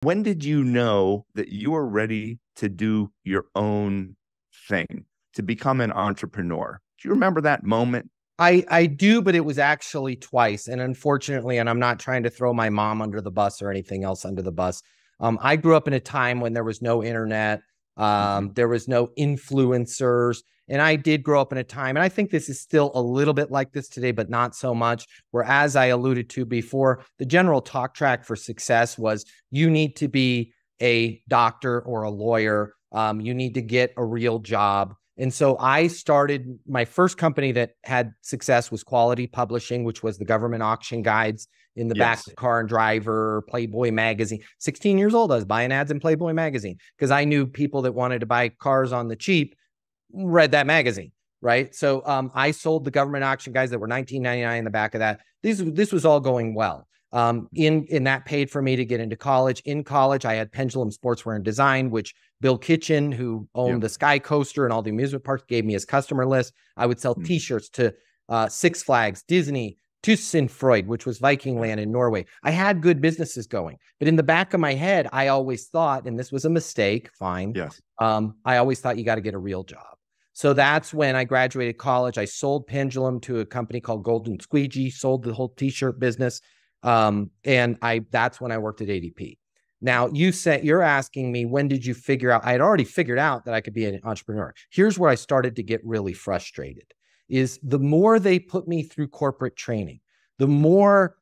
When did you know that you were ready to do your own thing, to become an entrepreneur? Do you remember that moment? I do, but it was actually twice. And unfortunately, and I'm not trying to throw my mom under the bus or anything else under the bus. I grew up in a time when there was no internet, Mhm. there was no influencers. And I did grow up in a time, and I think this is still a little bit like this today, but not so much. Where, as I alluded to before, the general talk track for success was you need to be a doctor or a lawyer. You need to get a real job. And so I started my first company that had success was Quality Publishing, which was the government auction guides in the back Yes. of Car and Driver, Playboy magazine. 16 years old, I was buying ads in Playboy magazine because I knew people that wanted to buy cars on the cheap read that magazine, right? So I sold the government auction guides that were $19.99 in the back of that. This was all going well. In that paid for me to get into college. In college, I had Pendulum Sportswear and Design, which Bill Kitchen, who owned Yep. the Sky Coaster and all the amusement parks, gave me his customer list. I would sell Mm. T-shirts to Six Flags, Disney, Freud, which was Viking Land in Norway. I had good businesses going, but in the back of my head, I always thought, and this was a mistake, fine. Yes. I always thought you got to get a real job. So that's when I graduated college. I sold Pendulum to a company called Golden Squeegee, sold the whole T-shirt business. That's when I worked at ADP. Now you're asking me, when did you figure out? I had already figured out that I could be an entrepreneur. Here's where I started to get really frustrated is the more they put me through corporate training, the more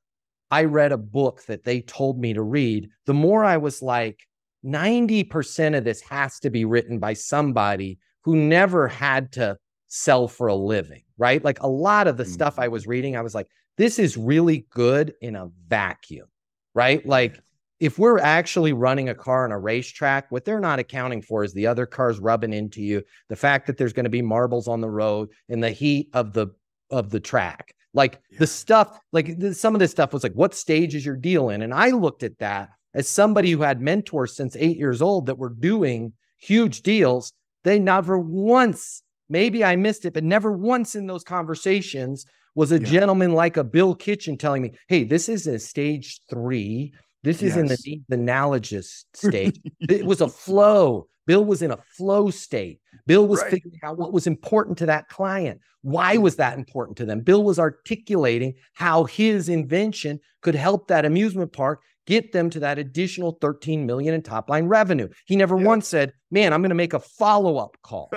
I read a book that they told me to read, the more I was like, 90% of this has to be written by somebody who never had to sell for a living, right? Like a lot of the stuff I was reading, I was like, this is really good in a vacuum, right? Like if we're actually running a car on a racetrack, what they're not accounting for is the other cars rubbing into you, the fact that there's going to be marbles on the road and the heat of the track. Like the stuff, like some of this stuff was like, what stage is your deal in? And I looked at that as somebody who had mentors since 8 years old that were doing huge deals. They never once, maybe I missed it, but never once in those conversations was a gentleman like a Bill Kitchen telling me, hey, this is a stage 3. This is in the Yes. analogous stage. It was a flow. Bill was in a flow state. Bill was Right. figuring out what was important to that client. Why was that important to them? Bill was articulating how his invention could help that amusement park get them to that additional 13 million in top line revenue. He never once said, man, I'm going to make a follow-up call.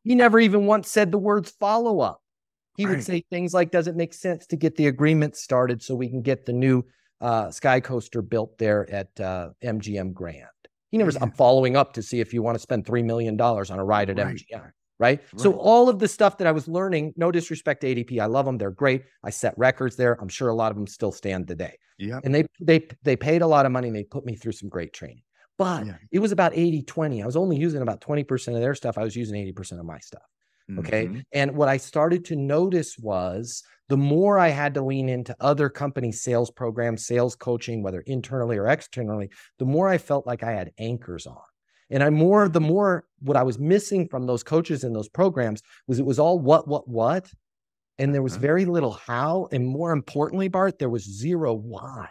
He never even once said the words follow-up. He would say things like, does it make sense to get the agreement started so we can get the new Sky Coaster built there at MGM Grand? He never said, I'm following up to see if you want to spend $3 million on a ride at MGM. Right. So all of the stuff that I was learning, no disrespect to ADP, I love them. They're great. I set records there. I'm sure a lot of them still stand today. Yeah. And they paid a lot of money and they put me through some great training. But it was about 80-20. I was only using about 20% of their stuff. I was using 80% of my stuff. Okay. Mm-hmm. And what I started to notice was the more I had to lean into other company sales programs, sales coaching, whether internally or externally, the more I felt like I had anchors on. And the more what I was missing from those coaches and those programs was it was all what, and there was very little how. And more importantly, Bart, there was zero why.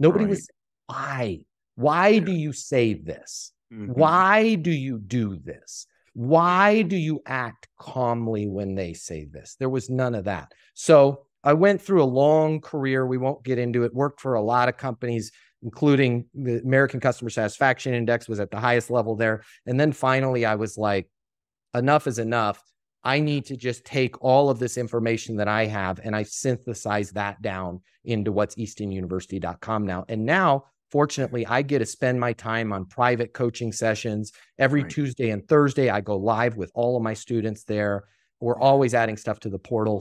Nobody was why. Why do you say this? Why do you do this? Why do you act calmly when they say this? There was none of that. So I went through a long career. We won't get into it. Worked for a lot of companies, including the American Customer Satisfaction Index was at the highest level there. And then finally, I was like, enough is enough. I need to just take all of this information that I have and I synthesize that down into what's eastonuniversity.com now. And now, fortunately, I get to spend my time on private coaching sessions. Every Tuesday and Thursday, I go live with all of my students there. We're always adding stuff to the portal.